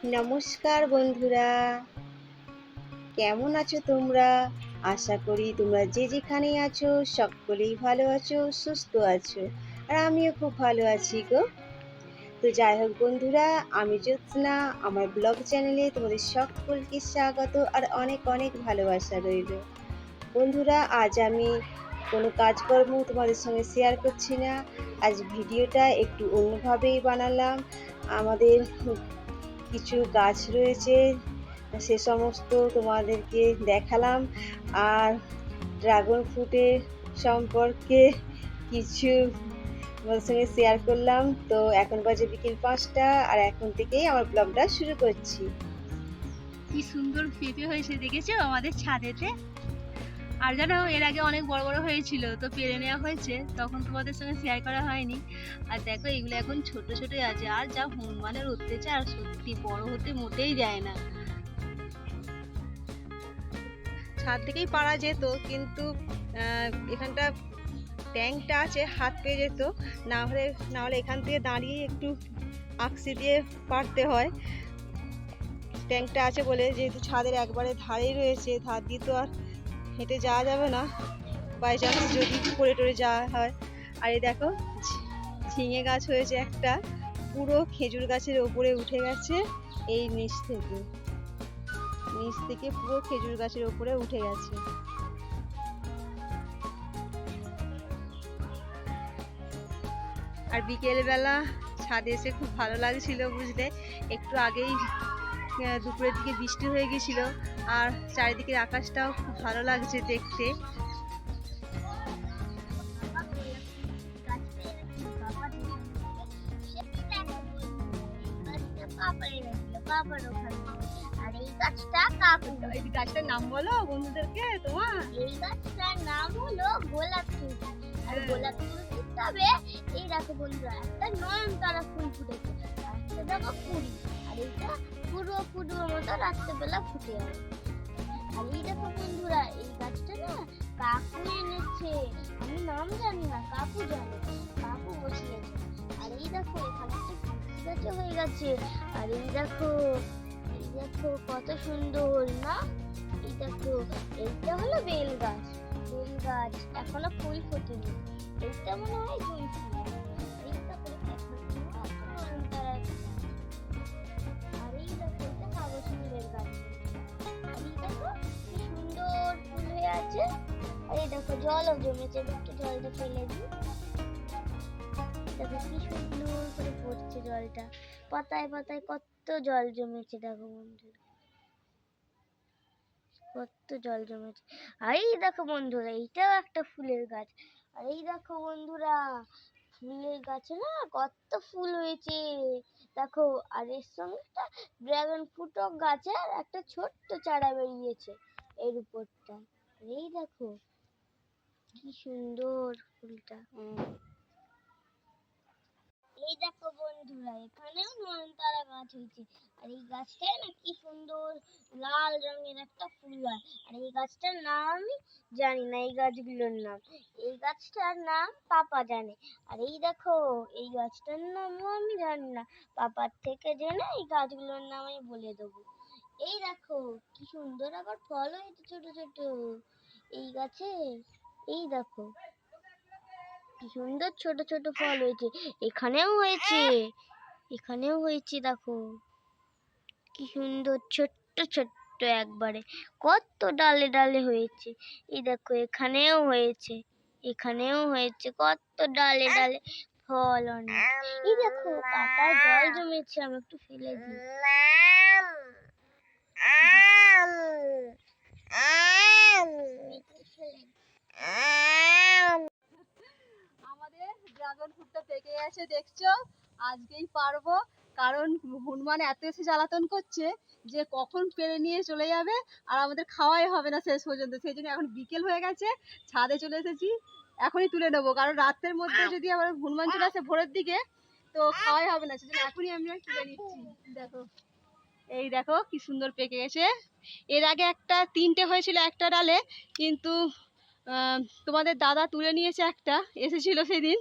নমস্কার বন্ধুরা, কেমন আছো তোমরা? আশা করি তোমরা যে যেখানেই আছো সকলেই ভালো আছো, সুস্থ আছো। আর আমিও খুব ভালো আছি গো। তো যাই হোক বন্ধুরা, আমি জ্যোৎস্না, আমার ব্লগ চ্যানেলে তোমাদের সকলকে স্বাগত আর অনেক অনেক ভালোবাসা রইল। বন্ধুরা, আজ আমি কোনো কাজকর্ম তোমাদের সঙ্গে শেয়ার করছি না। আজ ভিডিওটা একটু অন্যভাবেই বানালাম। আমাদের কিছু গাছ রয়েছে, সে সমস্ত তোমাদেরকে দেখালাম। আর ড্রাগন ফ্রুটের সম্পর্কে কিছু তোমাদের সঙ্গে শেয়ার করলাম। তো এখন বাজে বিকেল 5টা, আর এখন থেকেই আমার ব্লগটা শুরু করছি। কি সুন্দর পেঁপে হয়েছে দেখেছো আমাদের ছাদেতে। আর জানো, এর আগে অনেক বড় বড় হয়েছিল, তো পেরে নেওয়া হয়েছে, তখন তোমাদের সঙ্গে শেয়ার করা হয়নি। আর দেখো, এগুলো এখন ছোট ছোটই আছে। আর যা হনুমানের অত্যাচার, সত্যি বড় হতে মোটেই যায় না। ছাদ থেকেই পারা যেত, কিন্তু এখানটা ট্যাঙ্কটা আছে, হাত পেয়ে যেত। না হলে এখান থেকে দাঁড়িয়ে একটু আকসি দিয়ে পারতে হয়। ট্যাঙ্কটা আছে বলে, যেহেতু ছাদের একবারে ধারেই রয়েছে, ধার দিয়ে তো আর হেঁটে যাওয়া যাবে না, বাই চান্স যদি পড়ে টরে যাওয়া হয়। আর এই দেখো, ঝিঙে গাছ হয়েছে একটা, পুরো খেজুর গাছের ওপরে উঠে গেছে। এই নিচ থেকে পুরো খেজুর গাছের ওপরে উঠে গেছে। আর বিকেলবেলা ছাদে এসে খুব ভালো লাগছিল, বুঝলে। একটু আগেই দুপুরের দিকে বৃষ্টি হয়ে গেছিল, আর চারিদিকের আকাশটাও খুব ভালো লাগছে দেখতে। আর এই গাছটা কাকু, এই গাছটার নাম বলো বন্ধুদেরকে তোমার। এই গাছটার নাম হলো গোলাপ ফুল। আর গোলাপ ফুল তবে এই দেখো বন্ধুরা, একটা নয়নতারা ফুল ফুটেছে, একটা দেখো কুড়ি। আর এইটা পুরো মতো রাত্রেবেলা ফুটে যাবে। আর এই দেখো বন্ধুরা, এই গাছটা না কাকু এনেছে, আমি নাম জানি না, কাকু জানে, কাকু বসিয়েছে। আর এই দেখো, এখানে একটা গাছ হয়ে গেছে। আর এই দেখো কত সুন্দর না। এই দেখো, এইটা হলো বেল গাছ। বেল গাছ এখনো ফুল ফোটেনি, এইটা মনে হয় জুঁই ফুল। এইটা আর এই দেখো, এটা কাগজ ফুলের গাছ। আর এই দেখো কি সুন্দর ফুল হয়ে আছে। আর এই দেখো, জলও জমেছে, একটু জলটা ফেলে দিই। দেখো কি সুন্দর করে পড়ছে জলটা, পাতায় পাতায় কত জল জমেছে। দেখো বন্ধুরা, কত জল জমেছে। আর এই দেখো বন্ধুরা, এইটাও একটা ফুলের গাছ। আর এই দেখো বন্ধুরা, ফুলের গাছে না কত ফুল হয়েছে দেখো। আর এর সঙ্গে একটা ড্রাগন ফ্রুট গাছের একটা ছোট্ট চারা বেরিয়েছে এর উপরটা। এই দেখো কি সুন্দর ফুলটা। এই দেখো বন্ধুরা, এখানেও নয়নতারা গাছ হয়েছে। আর এই গাছটায় না কি সুন্দর লাল রঙের একটা ফুল হয়। আর এই গাছটার নাম আমি জানি না, এই গাছগুলোর নাম। এই গাছটার নাম পাপা জানে। আর এই দেখো, এই গাছটার নামও আমি জানি না, পাপার থেকে জেনে এই গাছগুলোর নাম আমি বলে দেবো। এই দেখো কি সুন্দর আবার ফল হয়েছে ছোট ছোট এই গাছে। এই দেখো কি সুন্দর ছোট ছোট ফল হয়েছে, এখানেও হয়েছে দেখো কি সুন্দর ছোট্ট ছোট্ট একবারে কত ডালে ডালে হয়েছে। এই দেখো, এখানেও হয়েছে কত ডালে ডালে ফল অনেক। এই দেখো, পাতায় জল জমেছে, আমি একটু ফেলে দিই। আমাদের ড্রাগন ফ্রুটটা পেকে গেছে দেখছো, আজকেই পারবো। কারণ হনুমান এত এসে জ্বালাতন করছে যে কখন পেরে নিয়ে চলে যাবে, আর আমাদের খাওয়াই হবে না শেষ পর্যন্ত। সেই জন্য এখন বিকেল হয়ে গেছে, ছাদে চলে এসেছি, এখনই তুলে নেবো। কারণ রাতের মধ্যে যদি আবার হনুমান চলে আসে ভোরের দিকে, তো খাওয়াই হবে না, সেজন্য এখনই আমি তুলে নিচ্ছি। দেখো, এই দেখো কি সুন্দর পেকে গেছে। এর আগে একটা তিনটে হয়েছিল একটা ডালে, কিন্তু তোমাদের দাদা তুলে নিয়েছে, একটা এসেছিল সেদিন,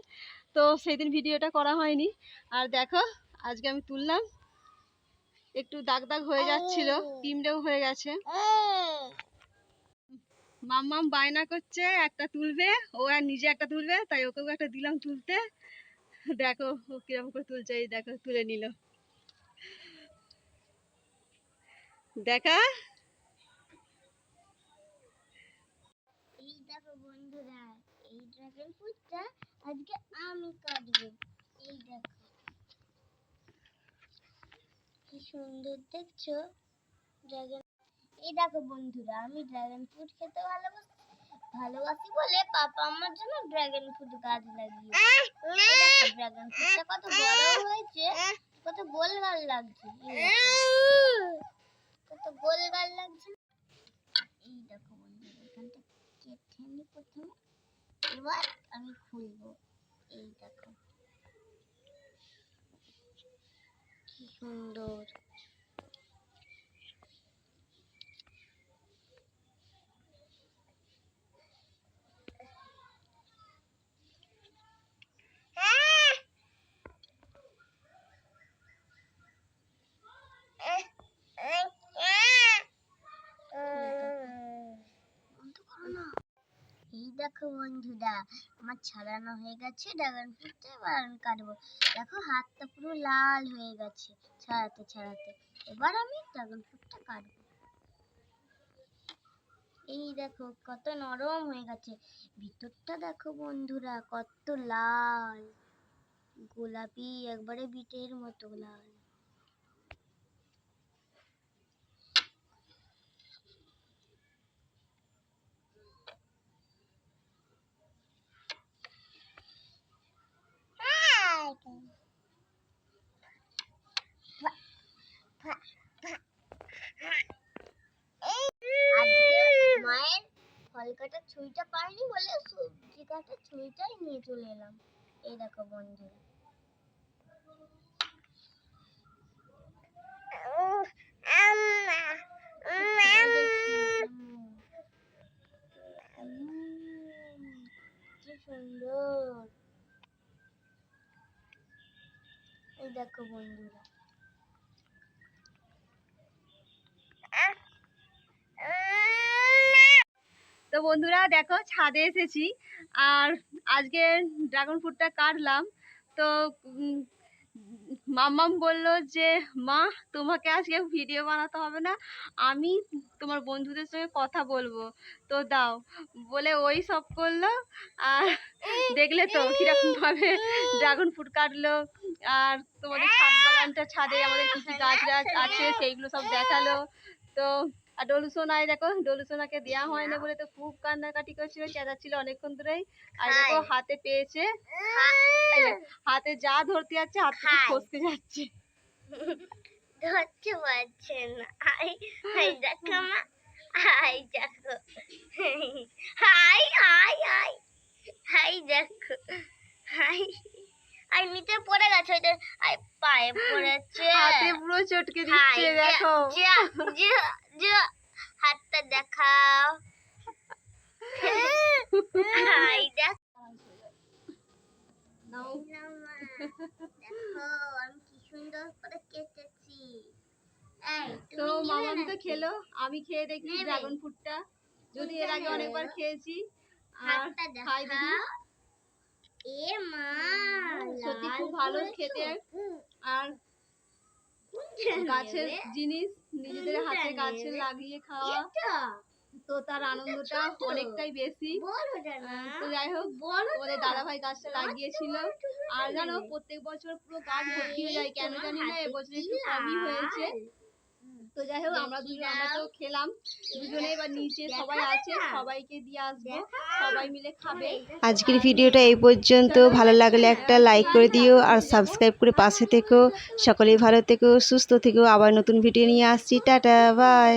তো সেদিন ভিডিওটা করা হয়নি। আর দেখো, আজকে আমি তুললাম, একটু দাগ দাগ হয়ে যাচ্ছিল, পিমড়েও হয়ে গেছে। মাম্মাম বায়না করছে একটা তুলবে, ও আর নিজে একটা তুলবে, তাই ওকেও একটা দিলাম তুলতে। দেখো ও কিরকম করে তুলছে, এই দেখো তুলে নিল। দেখা এই দেখো বন্ধুরা, এই ড্রাগন ফ্রুটটা আজকে আমি কাটবো। এই দেখো কি সুন্দর দেখছো ড্রাগন। এই দেখো বন্ধুরা, আমি ড্রাগন ফ্রুট খেতে ভালোবাসি বলে পাপা আমার জন্য ড্রাগন ফ্রুট গাছ লাগিয়েছে। এই দেখো ড্রাগন ফ্রুটটা কত বড় হয়েছে, কত গোলগাল লাগছে। কত গোলগাল লাগছে। এই দেখো বন্ধুরা, এখানটা কেটে নি প্রথমে, এবার আমি খুলবো। এই দেখো কি সুন্দর। এই দেখো বন্ধুরা, আমার ছাড়ানো হয়ে গেছে ড্রাগন ফ্রুটটা, এবার আমি কাটবো। দেখো হাতটা পুরো লাল হয়ে গেছে ছাড়াতে ছাড়াতে। এবার আমি ড্রাগন ফ্রুটটা কাটবো। এই দেখো কত নরম হয়ে গেছে, ভিতরটা দেখো বন্ধুরা কত লাল, গোলাপি একবারে বিটের মতো লাল। আজকে মায়ের ফল কাটার ছুরিটা পাইনি বলে সবজি কাটার ছুরিটাই নিয়ে চলে এলাম। এই দেখো বন্ধুরা, কি সুন্দর। এই দেখো বন্ধুরা, তো বন্ধুরা দেখো ছাদে এসেছি, আর আজকে ড্রাগন ফ্রুটটা কাটলাম। তো মাম্মাম বললো যে মা তোমাকে আজকে ভিডিও বানাতে হবে না, আমি তোমার বন্ধুদের সঙ্গে কথা বলবো, তো দাও বলে ওই সব করলো। আর দেখলে তো কিরকম ভাবে ড্রাগন ফ্রুট কাটলো, আর তোমাদের ছাদ বাগানটা, ছাদে আমাদের কিছু গাছ আছে সেইগুলো সব দেখালো। তো আর ডলু সোনাই দেখো, ডলু সোনাকে দেওয়া হয় না বলে তো খুব কান্নাকাটি করছিল, চেঁচাচ্ছিল অনেকক্ষণ ধরেই। আর দেখো হাতে পেয়েছে, এই দেখো, হাতে যা ধরতে যাচ্ছে হাত থেকে ফসকে যাচ্ছে, ধরতে পারছে না। হাই দেখো মা, হাই দেখো, হাই হাই হাই হাই দেখো, হাই আর নিচে পড়ে গেছে, ওইটা পায়ে পড়েছে, হাতে পুরো চটকে দিচ্ছে দেখো। হাতটা দেখাও, হাই দেখো, দেখো আমি কি সুন্দর করে কেটেছি। তো মামাম তো খেলো, আমি খেয়ে দেখি ড্রাগন ফ্রুটটা, যদি এর আগে অনেকবার খেয়েছি। আর খাই দেখি, এ মা সত্যি খুব ভালো খেতে। আর গাছের জিনিস নিজেদের হাতে গাছে লাগিয়ে খাওয়া, তো তার আনন্দটা অনেকটাই বেশি। তো যাই হোক, ওদের দাদাভাই গাছটা লাগিয়েছিল, আর জানো প্রত্যেক বছর পুরো গাছ ভর্তি হয়ে যায়, কেন জানি না এবছর একটু কমই হয়েছে। তো যাই হোক আমরা তো খেলাম দুজনে, এবার নিচে সবাই আছে, সবাইকে দিয়ে আসবো, সবাই মিলে খাবে। আজকের ভিডিওটা এই পর্যন্ত। ভালো লাগলে একটা লাইক করে দিও, আর সাবস্ক্রাইব করে পাশে থেকো। সকলেই ভালো থেকো, সুস্থ থেকো। আবার নতুন ভিডিও নিয়ে আসছি। Tata, by.